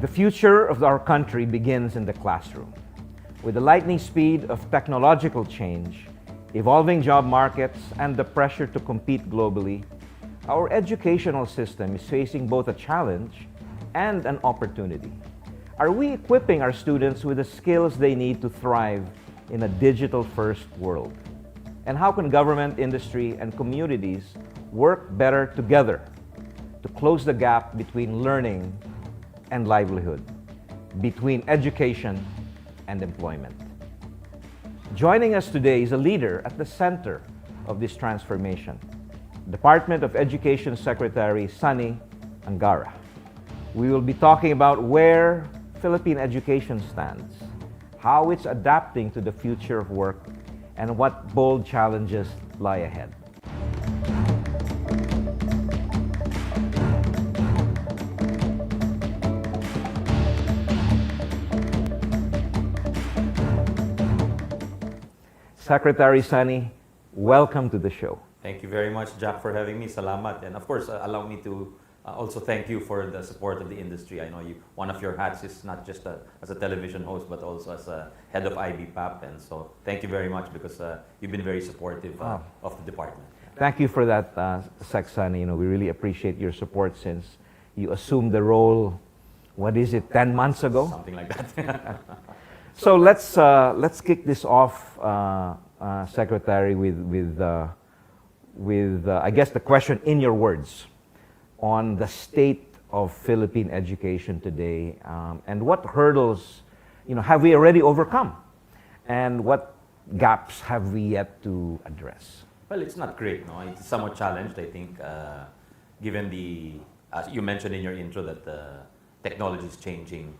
The future of our country begins in the classroom. With the lightning speed of technological change, evolving job markets, and the pressure to compete globally, our educational system is facing both a challenge and an opportunity. Are we equipping our students with the skills they need to thrive in a digital-first world? And how can government, industry, and communities work better together to close the gap between learning and livelihood, between education and employment? Joining us today is a leader at the center of this transformation, Department of Education Secretary Sonny Angara. We will be talking about where Philippine education stands, how it's adapting to the future of work, and what bold challenges lie ahead. Secretary Sonny, welcome to the show. Thank you very much, Jack, for having me. Salamat. And of course, allow me to also thank you for the support of the industry. I know one of your hats is not just as a television host, but also as a head of IBPAP. And so thank you very much because you've been very supportive of the department. Thank you for that, Sec Sonny. We really appreciate your support since you assumed the role, 10 months ago? Something like that. So let's kick this off, Secretary, with I guess the question in your words on the state of Philippine education today, and what hurdles, have we already overcome, and what gaps have we yet to address? Well, it's not great, no. It's somewhat challenged, I think, given as you mentioned in your intro, that technology is changing,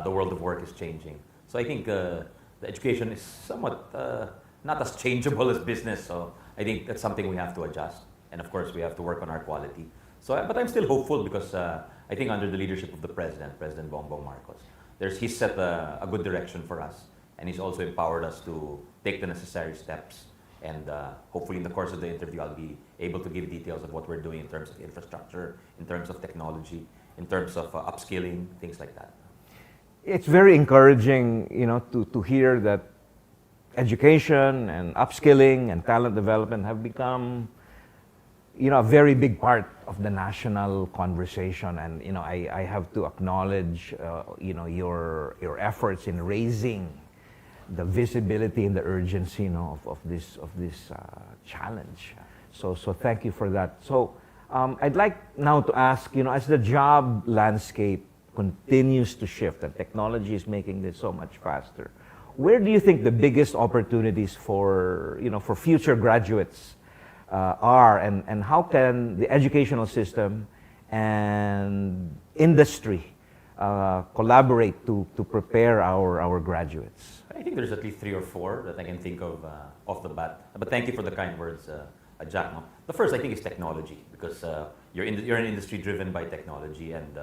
the world of work is changing. So I think the education is somewhat not as changeable as business. So I think that's something we have to adjust. And of course, we have to work on our quality. So, but I'm still hopeful because I think under the leadership of the President Bongbong Marcos, he's set a good direction for us. And he's also empowered us to take the necessary steps. And hopefully in the course of the interview, I'll be able to give details of what we're doing in terms of infrastructure, in terms of technology, in terms of upskilling, things like that. It's very encouraging, to hear that education and upskilling and talent development have become, a very big part of the national conversation. And, I have to acknowledge, your efforts in raising the visibility and the urgency, of this challenge. So thank you for that. So I'd like now to ask, as the job landscape continues to shift and technology is making this so much faster, where do you think the biggest opportunities for future graduates are, and how can the educational system and industry collaborate to prepare our graduates? I think there's at least 3 or 4 that I can think of off the bat. But thank you for the kind words, Jack. No? The first, I think, is technology, because you're an industry driven by technology and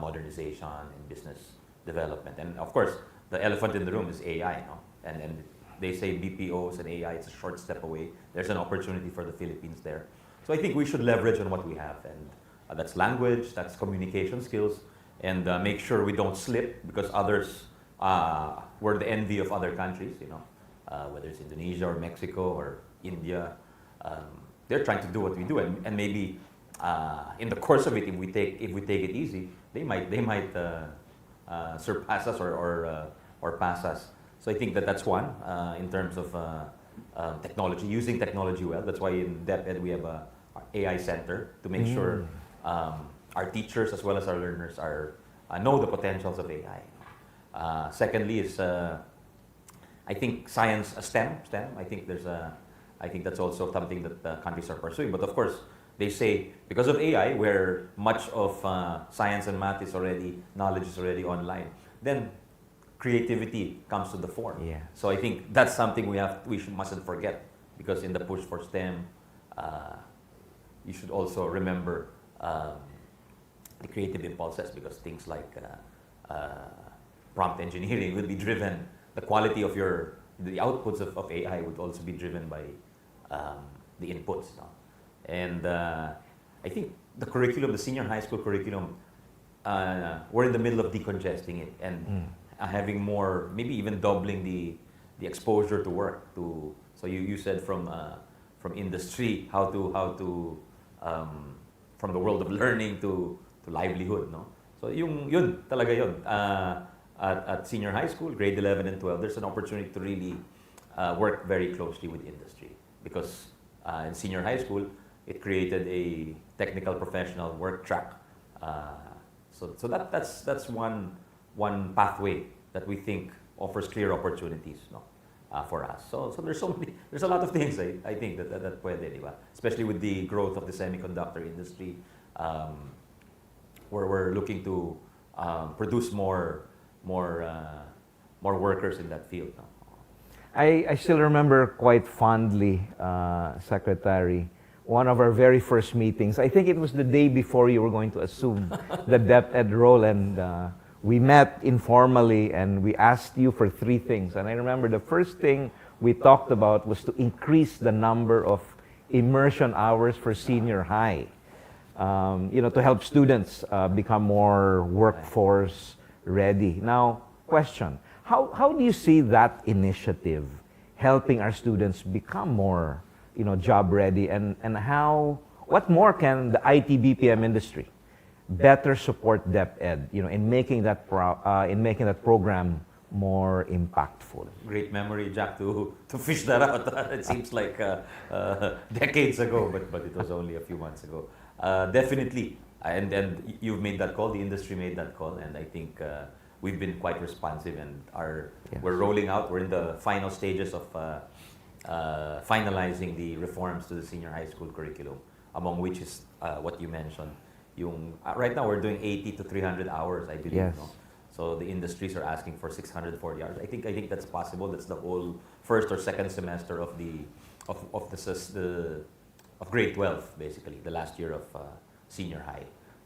modernization and business development. And of course, the elephant in the room is AI. No? And they say BPOs and AI, it's a short step away. There's an opportunity for the Philippines there. So I think we should leverage on what we have. And that's language, that's communication skills, and make sure we don't slip, because others, we're the envy of other countries, whether it's Indonesia or Mexico or India. They're trying to do what we do, and maybe in the course of it, if we take it easy, they might surpass us or pass us. So I think that's one in terms of technology, using technology well. That's why in DepEd we have a AI center to make sure our teachers as well as our learners know the potentials of AI. Secondly is I think science, STEM. I think I think that's also something that countries are pursuing. But of course, they say because of AI, where much of science and math knowledge is already online, then creativity comes to the fore. Yeah. So I think that's something mustn't forget, because in the push for STEM, you should also remember the creative impulses, because things like prompt engineering will be driven, the quality of the outputs of AI would also be driven by the inputs. No? And I think the curriculum, the senior high school curriculum, we're in the middle of decongesting it and having more, maybe even doubling the exposure to work. So you said from industry from the world of learning to livelihood, no? So yun talaga yun. At senior high school, grade 11 and 12, there's an opportunity to really work very closely with industry because in senior high school, it created a technical professional work track. So that's one pathway that we think offers clear opportunities, no, for us. So there's a lot of things I think that pwede, di ba? Especially with the growth of the semiconductor industry, where we're looking to produce more workers in that field. No? I still remember quite fondly, Secretary, one of our very first meetings. I think it was the day before you were going to assume the DepEd role, and we met informally and we asked you for three things. And I remember the first thing we talked about was to increase the number of immersion hours for senior high, to help students become more workforce ready. Now, question, how do you see that initiative helping our students become more job ready, and what more can the IT BPM industry better support DepEd, in making that program more impactful? Great memory, Jack, to fish that out. It seems like decades ago, but it was only a few months ago. Definitely, and you've made that call. The industry made that call, and I think we've been quite responsive, and we're rolling out. We're in the final stages of finalizing the reforms to the senior high school curriculum, among which is what you mentioned. Right now we're doing 80 to 300 hours, I believe. Yes. No? So the industries are asking for 640 hours. I think that's possible. That's the whole first or second semester of grade 12, basically, the last year of senior high.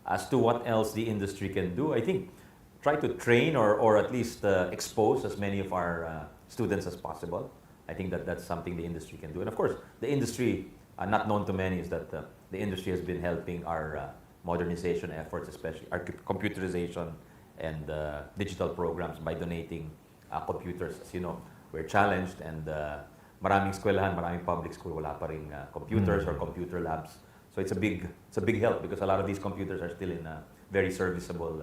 As to what else the industry can do, I think try to train or at least expose as many of our students as possible. I think that's something the industry can do. And of course, the industry, not known to many, is that the industry has been helping our modernization efforts, especially our computerization and digital programs by donating computers. As you know, we're challenged, and maraming eskwelahan, maraming public school, wala pa ring computers or computer labs. So it's a big help because a lot of these computers are still in a very serviceable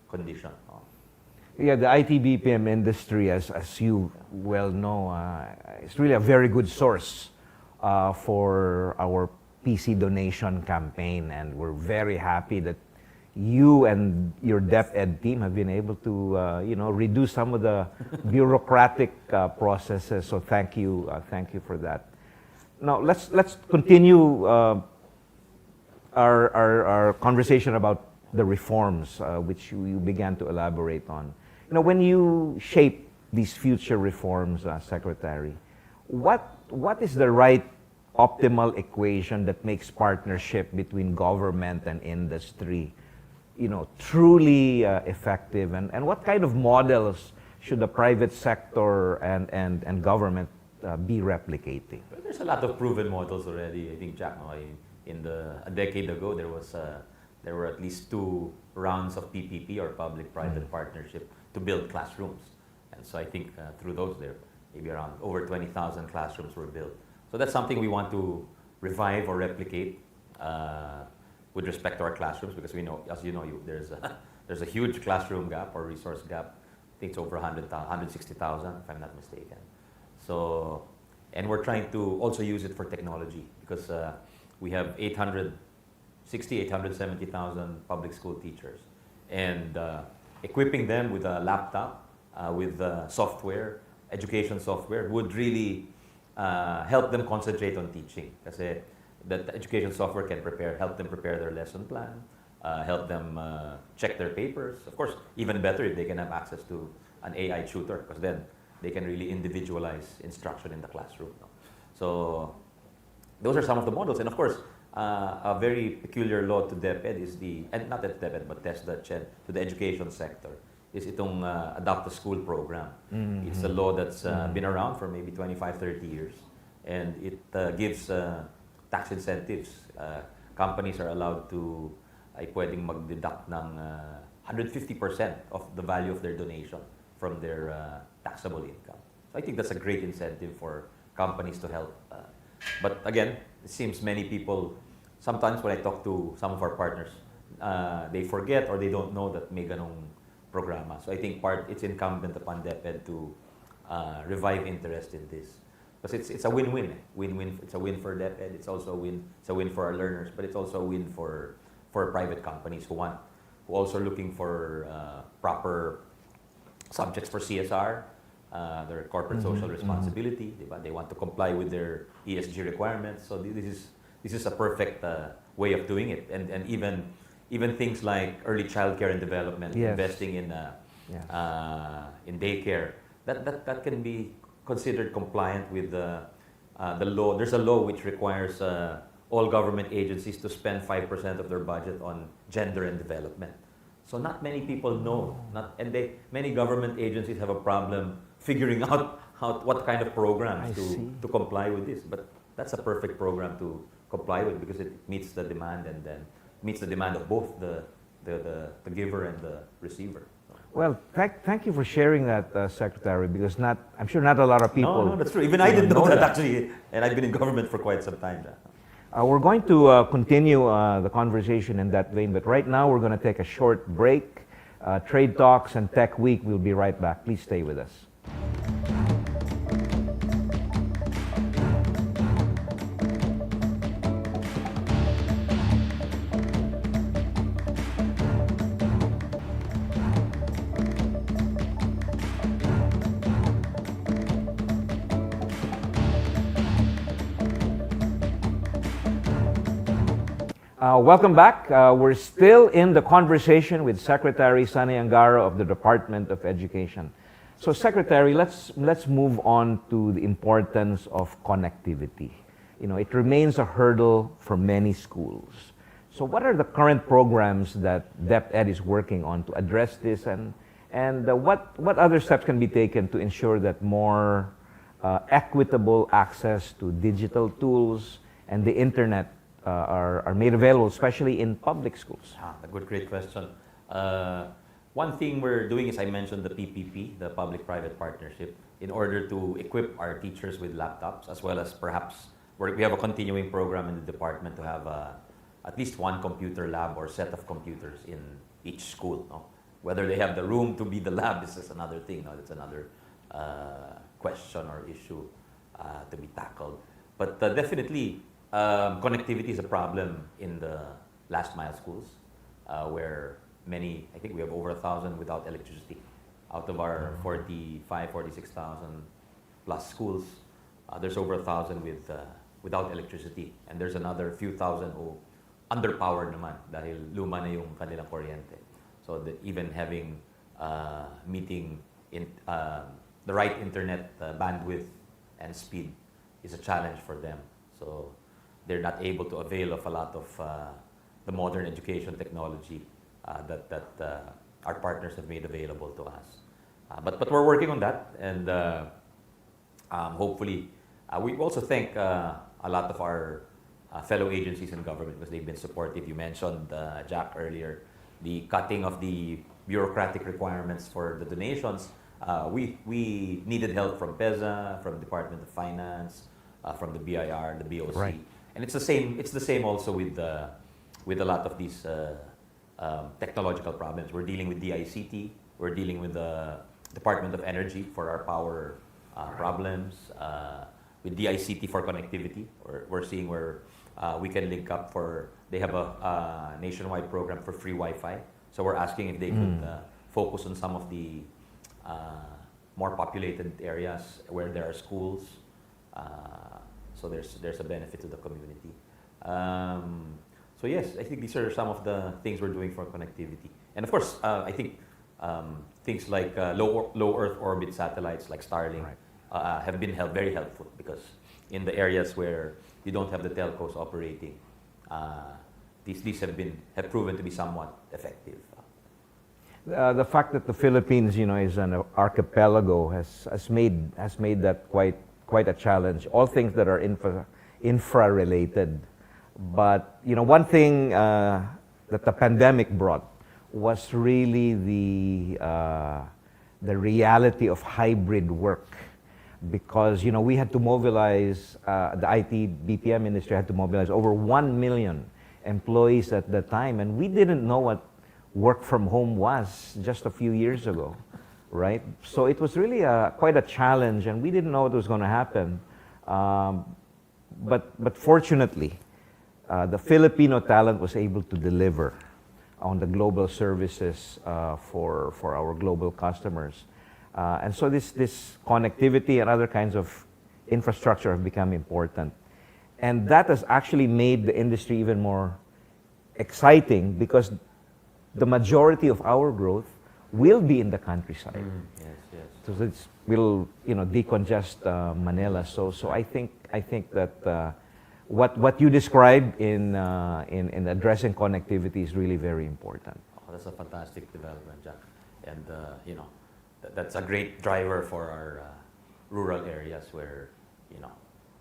condition. Yeah, the IT BPM industry, as you well know, is really a very good source for our PC donation campaign, and we're very happy that you and your DepEd team have been able to, reduce some of the bureaucratic processes. So thank you for that. Now let's continue our conversation about the reforms which you began to elaborate on. When you shape these future reforms, Secretary, what is the right optimal equation that makes partnership between government and industry, truly effective, and what kind of models should the private sector and government be replicating? There's a lot of proven models already. I think, Jack, a decade ago there were at least 2 rounds of PPP or public-private partnership to build classrooms, and so I think through those there maybe around over 20,000 classrooms were built. So that's something we want to revive or replicate with respect to our classrooms, because we know, as you know, there's a huge classroom gap or resource gap. I think it's over 160,000, if I'm not mistaken. So, and we're trying to also use it for technology, because we have 870,000 public school teachers, and equipping them with a laptop, with software, education software, would really help them concentrate on teaching. Kasi that education software can help them prepare their lesson plan, help them check their papers. Of course, even better if they can have access to an AI tutor, because then they can really individualize instruction in the classroom. No? So those are some of the models. And of course, a very peculiar law to DepEd is not at DepEd, but TESDA, CHED, to the education sector, is itong Adopt a School program. Mm-hmm. It's a law that's been around for maybe 25, 30 years. And it gives tax incentives. Companies are allowed to ay pwedeng mag-deduct ng 150% of the value of their donation from their taxable income. So I think that's a great incentive for companies to help. But again, it seems many people, sometimes when I talk to some of our partners, they forget or they don't know that may ganong programa. So I think it's incumbent upon DepEd to revive interest in this. Because it's a win-win. Win-win. It's a win for DepEd. It's also a win. It's a win for our learners, but it's also a win for private companies who also looking for proper subjects for CSR, their corporate social responsibility. They want to comply with their ESG requirements. So this is a perfect way of doing it. And even things like early childcare and development, investing in daycare, that can be considered compliant with the law. There's a law which requires all government agencies to spend 5% of their budget on gender and development. So not many people know, many government agencies have a problem figuring out what kind of programs to comply with this. But that's a perfect program to comply with because it meets the demand and then meets the demand of both the giver and the receiver. Well, thank you for sharing that, Secretary, because I'm sure not a lot of people. No, that's true. Even I didn't know that actually, and I've been in government for quite some time. We're going to continue the conversation in that vein, but right now we're going to take a short break. Trade Talks and Tech Week, we'll be right back. Please stay with us. Welcome back. We're still in the conversation with Secretary Sonny Angara of the Department of Education. So, Secretary, let's move on to the importance of connectivity. It remains a hurdle for many schools. So, what are the current programs that DepEd is working on to address this, and what other steps can be taken to ensure that more equitable access to digital tools and the internet are made available, especially in public schools? A great question. One thing we're doing is I mentioned the PPP, the public-private partnership, in order to equip our teachers with laptops, as well as perhaps we have a continuing program in the department to have at least one computer lab or set of computers in each school. No? Whether they have the room to be the lab is just another thing. No? That's another question or issue to be tackled. But definitely, connectivity is a problem in the last mile schools, where I think we have over 1,000 without electricity. Out of our 46,000 plus schools, there's over 1,000 without electricity. And there's another few thousand who underpowered naman dahil luma na yung kanilang kuryente. So even having meeting in the right internet bandwidth and speed is a challenge for them. So they're not able to avail of a lot of the modern education technology that our partners have made available to us. But we're working on that, and hopefully we also thank a lot of our fellow agencies in government because they've been supportive. You mentioned, Jack, earlier, the cutting of the bureaucratic requirements for the donations. We needed help from PEZA, from Department of Finance, from the BIR, the BOC. Right. And it's the same also with a lot of these technological problems. We're dealing with DICT. We're dealing with the Department of Energy for our power problems. With DICT for connectivity, we're seeing where we can link up they have a nationwide program for free Wi-Fi. So we're asking if they could focus on some of the more populated areas where there are schools. So there's a benefit to the community. So yes, I think these are some of the things we're doing for connectivity. And of course, I think things like low Earth orbit satellites like Starlink have been very helpful because in the areas where you don't have the telcos operating, these have proven to be somewhat effective. The fact that the Philippines, is an archipelago has made that quite a challenge. All things that are infra related. But one thing that the pandemic brought was really the reality of hybrid work, because we had to mobilize the IT BPM industry had to mobilize over 1 million employees at the time, and we didn't know what work from home was just a few years ago, right? So it was really quite a challenge, and we didn't know what was going to happen. But fortunately, the Filipino talent was able to deliver on the global services for our global customers. And so this connectivity and other kinds of infrastructure have become important. And that has actually made the industry even more exciting, because the majority of our growth will be in the countryside. Yes, yes. So will decongest Manila. So I think that what you described in addressing connectivity is really very important. Oh, that's a fantastic development, Jack. And that's a great driver for our rural areas where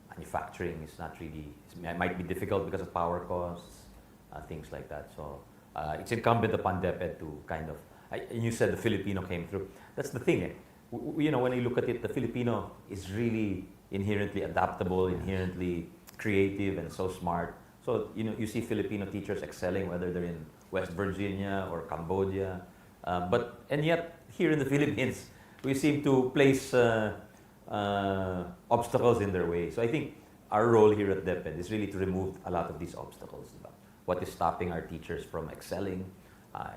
manufacturing is not really, it might be difficult because of power costs, things like that. So it's incumbent upon DepEd to kind of, and you said the Filipino came through. That's the thing. When you look at it, the Filipino is really inherently adaptable, inherently creative, and so smart. So you see Filipino teachers excelling, whether they're in West Virginia or Cambodia. And yet here in the Philippines, we seem to place obstacles in their way. So I think our role here at DepEd is really to remove a lot of these obstacles. What is stopping our teachers from excelling?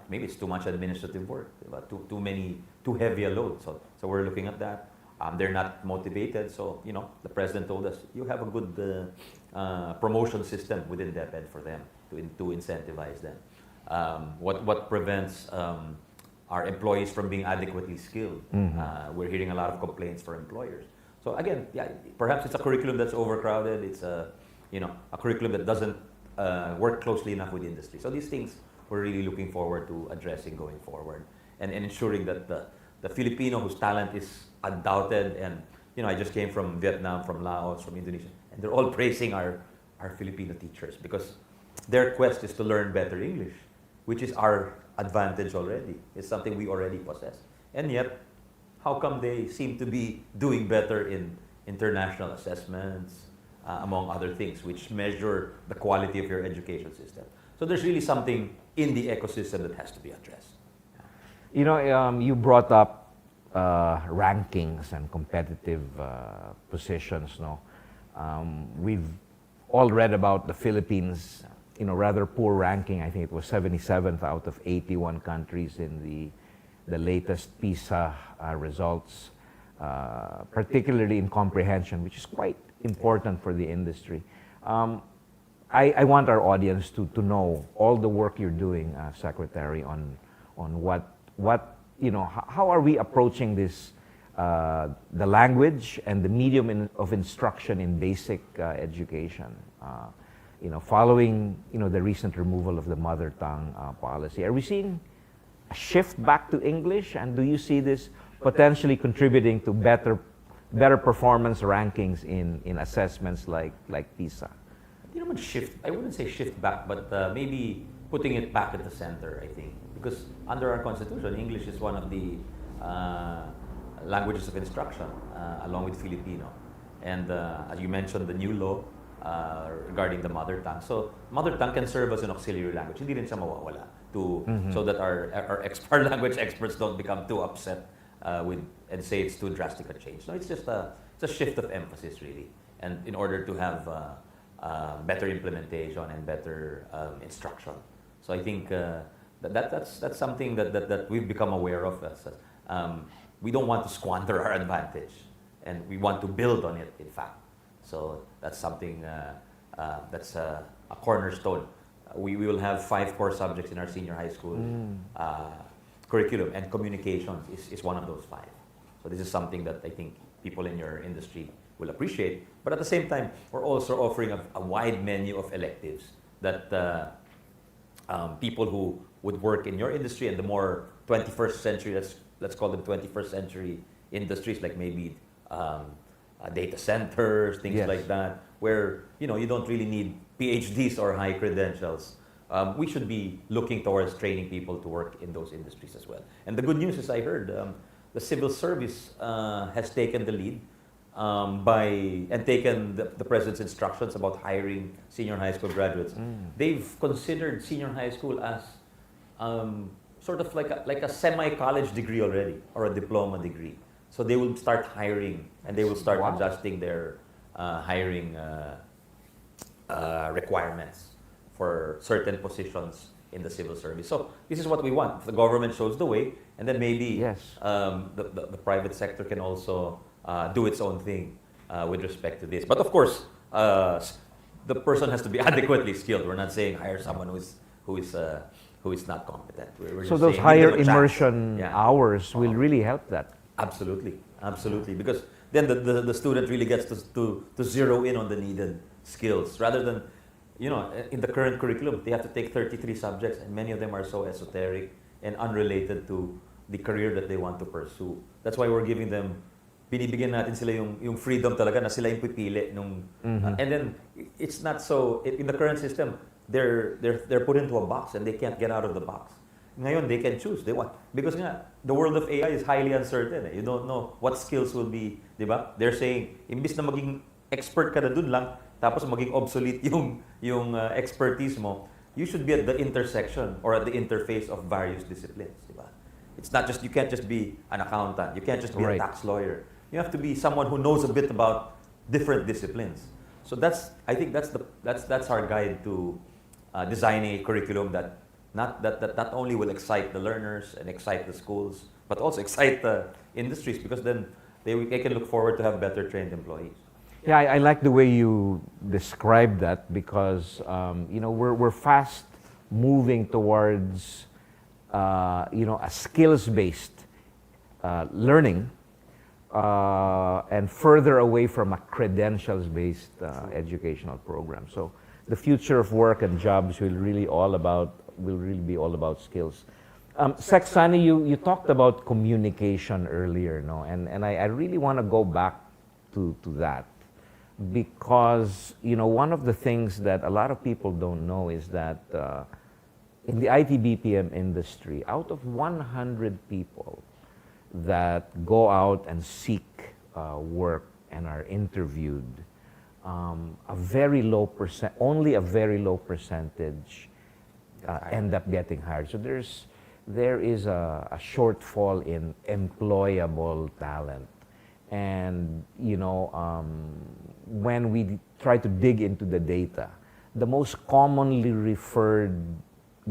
Maybe it's too much administrative work, too heavy a load. So we're looking at that. They're not motivated. So the president told us, you have a good promotion system within DepEd for them to incentivize them. What prevents our employees from being adequately skilled? We're hearing a lot of complaints for employers. So again, perhaps it's a curriculum that's overcrowded. It's a curriculum that doesn't work closely enough with industry. So these things we're really looking forward to addressing going forward, and ensuring that the Filipino whose talent is undoubted, and I just came from Vietnam, from Laos, from Indonesia, and they're all praising our Filipino teachers, because their quest is to learn better English, which is our advantage already. It's something we already possess. And yet, how come they seem to be doing better in international assessments, among other things, which measure the quality of your education system? So there's really something in the ecosystem that has to be addressed. You brought up rankings and competitive positions. We've all read about the Philippines, rather poor ranking. I think it was 77th out of 81 countries in the latest PISA results, particularly in comprehension, which is quite important for the industry. I want our audience to know all the work you're doing, Secretary, on how are we approaching this, the language and the medium of instruction in basic education, following the recent removal of the mother tongue policy. Are we seeing a shift back to English, and do you see this potentially contributing to better performance rankings in assessments like PISA? I wouldn't say shift back, but maybe putting it back at the center, I think. Because under our Constitution, English is one of the languages of instruction, along with Filipino. And as you mentioned, the new law regarding the mother tongue. So mother tongue can serve as an auxiliary language. Hindi rin siya mawawala so that our language experts don't become too upset and say it's too drastic a change. No, it's just a shift of emphasis, really. And in order to have better implementation and better instruction. So I think that's something that we've become aware of. We don't want to squander our advantage, and we want to build on it, in fact. So that's something that's a cornerstone. We will have 5 core subjects in our senior high school curriculum, and communications is one of those 5. So this is something that I think people in your industry will appreciate. But at the same time, we're also offering a wide menu of electives that people who would work in your industry and the more 21st century, let's call them 21st century industries, like maybe data centers, things like that, where you don't really need PhDs or high credentials, we should be looking towards training people to work in those industries as well. And the good news is I heard the civil service has taken the lead and taken the president's instructions about hiring senior high school graduates. They've considered senior high school as sort of like a semi-college degree already, or a diploma degree. So they will start hiring, and they will start adjusting their hiring requirements for certain positions in the civil service. So this is what we want. The government shows the way, and then maybe the private sector can also do its own thing with respect to this. But of course, the person has to be adequately skilled. We're not saying hire someone who is not competent. We're So just those saying, higher give them a chance. immersion hours will really help that. Absolutely. Because then the student really gets to zero in on the needed skills, rather than, in the current curriculum, they have to take 33 subjects, and many of them are so esoteric and unrelated to the career that they want to pursue. That's why we're giving them, binibigyan natin sila yung freedom talaga na sila yung pipili nung, and then it's not so, in the current system, they're put into a box and they can't get out of the box. Ngayon, they can choose. They want. Because nga, the world of AI is highly uncertain. You don't know what skills will be, di ba? They're saying, imbis na maging expert ka na dun lang, tapos maging obsolete yung expertise mo, you should be at the intersection or at the interface of various disciplines, di ba? It's not just, you can't just be an accountant. You can't just be a tax lawyer. You have to be someone who knows a bit about different disciplines. So I think that's our guide to designing a curriculum that not only will excite the learners and excite the schools, but also excite the industries, because then they can look forward to have better trained employees. Yeah, I like the way you describe that, because we're fast moving towards a skills-based learning and further away from a credentials-based educational program. So the future of work and jobs will really be all about skills. Sonny, you talked about communication earlier, no? And I really want to go back to that, because one of the things that a lot of people don't know is that in the IT BPM industry, out of 100 people that go out and seek work and are interviewed, only a very low percentage end up getting hired. So there is a shortfall in employable talent. And when we try to dig into the data, the most commonly referred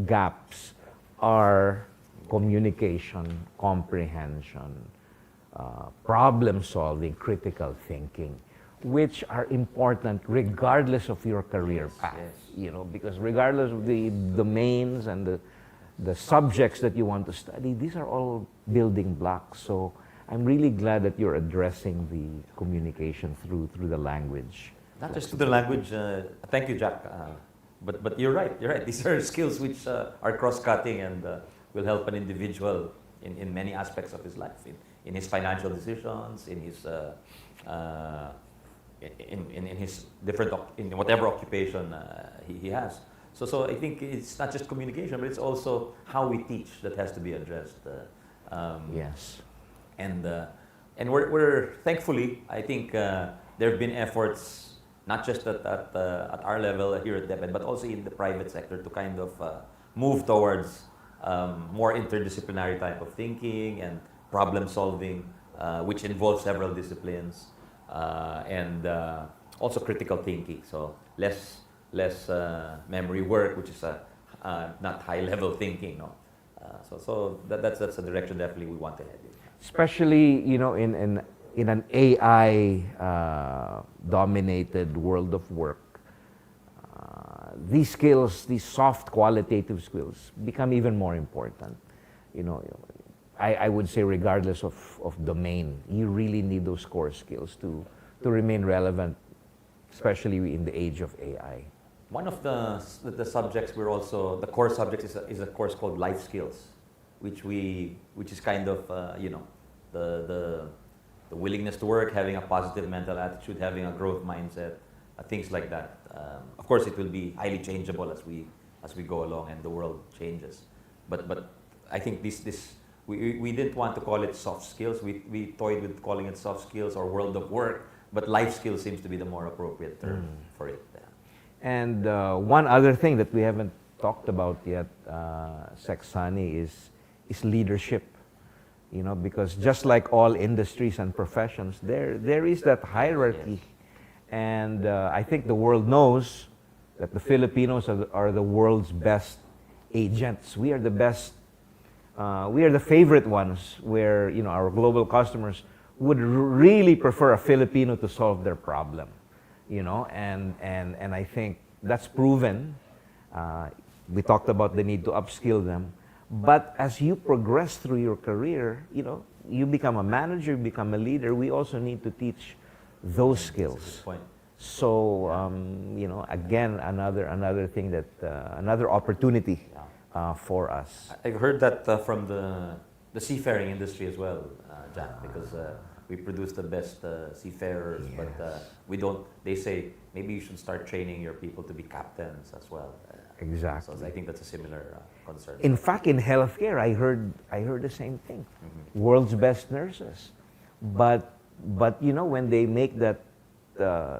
gaps are communication, comprehension, problem solving, critical thinking, which are important regardless of your career path. Because regardless of the domains and the subjects that you want to study, these are all building blocks. So I'm really glad that you're addressing the communication through the language. Not just through the language. Thank you, Jack. But you're right. These are skills which are cross-cutting and will help an individual in many aspects of his life, in his financial decisions, in his in whatever occupation he has. So I think it's not just communication, but it's also how we teach that has to be addressed. Yes. And we're thankfully, I think there have been efforts not just at our level here at DepEd, but also in the private sector to kind of move towards more interdisciplinary type of thinking and problem solving, which involves several disciplines, and also critical thinking. So less memory work, which is not high level thinking. No, so that's a direction definitely we want to head in. Especially in an AI dominated world of work, these skills, these soft qualitative skills, become even more important. I would say regardless of domain, you really need those core skills to remain relevant, especially in the age of AI. One of the subjects the core subject is a course called life skills, which is kind of the willingness to work, having a positive mental attitude, having a growth mindset, things like that. Of course, it will be highly changeable as as we go along and the world changes. But I think we didn't want to call it soft skills. We toyed with calling it soft skills or world of work, but life skills seems to be the more appropriate term for it. And one other thing that we haven't talked about yet, Sonny, is leadership. You know, because just like all industries and professions, there is that hierarchy. Yes. And I think the world knows that the Filipinos are the world's best agents. We are the best, we are the favorite ones where, you know, our global customers would really prefer a Filipino to solve their problem, you know, and I think that's proven. We talked about the need to upskill them. But as you progress through your career, you know, you become a manager, you become a leader, we also need to teach those skills. That's a good point. So, you know, again, another thing that, another opportunity for us. I've heard that from the seafaring industry as well, Jack, because we produce the best seafarers, Yes. but we don't, they say, maybe you should start training your people to be captains as well. Exactly. So I think that's a similar concern. In fact, in healthcare, I heard the same thing. World's best nurses, but you know, when they make that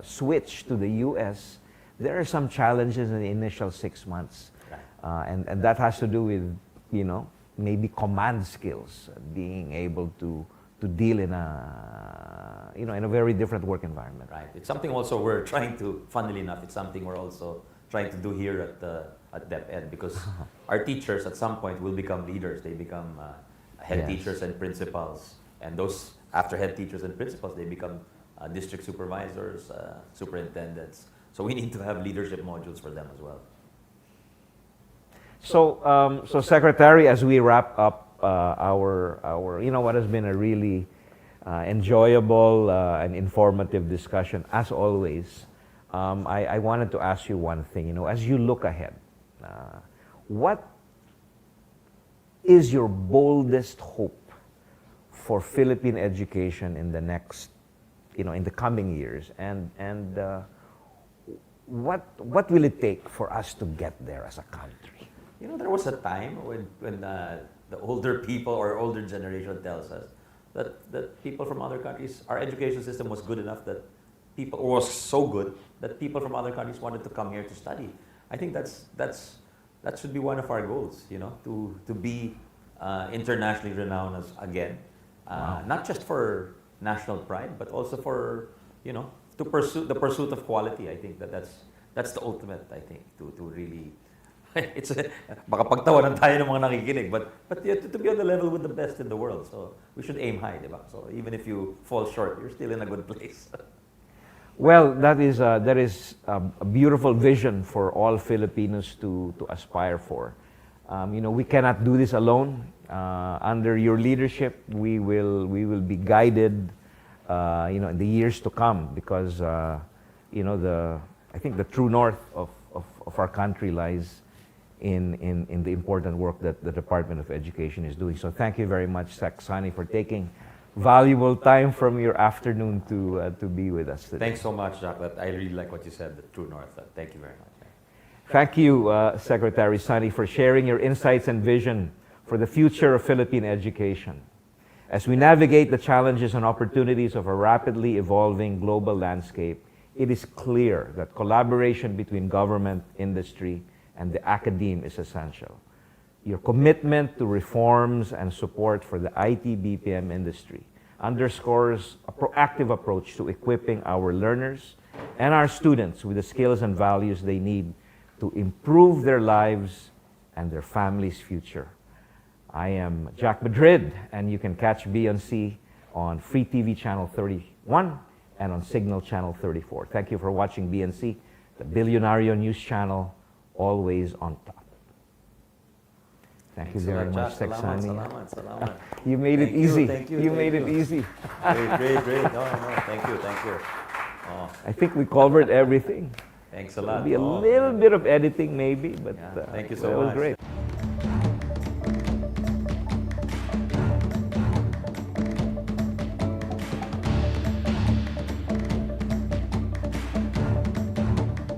switch to the U.S., there are some challenges in the initial 6 months, and that has to do with, you know, maybe command skills, being able to deal in a, you know, in a very different work environment. Right. It's something also we're trying to, funnily enough, it's something we're also trying to do here at DepEd, because our teachers at some point will become leaders. They become head Yes. teachers and principals, and those after head teachers and principals, they become district supervisors, superintendents. So we need to have leadership modules for them as well. So, so Secretary, as we wrap up our, you know, what has been a really enjoyable and informative discussion, as always, I wanted to ask you one thing. You know, as you look ahead, what is your boldest hope for Philippine education in the next, you know, in the coming years, and what will it take for us to get there as a country? You know, there was a time when the older people or older generation tells us that people from other countries, our education system was good enough that people, or was so good that people from other countries wanted to come here to study. I think that should be one of our goals, you know, to be internationally renowned as, again, not just for national pride, but also for, you know, to pursue the pursuit of quality. I think that's the ultimate, I think, to really, it's baka pagtawanan tayo ng mga nakikinig, but you have to be on the level with the best in the world. So we should aim high, diba? So even if you fall short, you're still in a good place. Well, that is a beautiful vision for all Filipinos to aspire for. You know, we cannot do this alone. Under your leadership, we will be guided, you know, in the years to come, because you know, I think the true north of our country lies in the important work that the Department of Education is doing. So thank you very much, Sonny, for taking valuable time from your afternoon to be with us today. Thanks so much, Jack. I really like what you said, the true north. Thank you very much. Thank you, Secretary Sonny, for sharing your insights and vision for the future of Philippine education. As we navigate the challenges and opportunities of a rapidly evolving global landscape, it is clear that collaboration between government, industry, and the academe is essential. Your commitment to reforms and support for the IT BPM industry underscores a proactive approach to equipping our learners and our students with the skills and values they need to improve their lives and their families' future. I am Jack Madrid, and you can catch BNC on Free TV Channel 31 and on Signal Channel 34. Thank you for watching BNC, the Bilyonaryo news channel, always on top. Thank you very much, Sonny. Salamat. You made it easy. You made it easy. Great. No, thank you. Oh, I think we covered everything. thanks a lot. Maybe a little bit of editing, maybe, but thank you so it was much. great.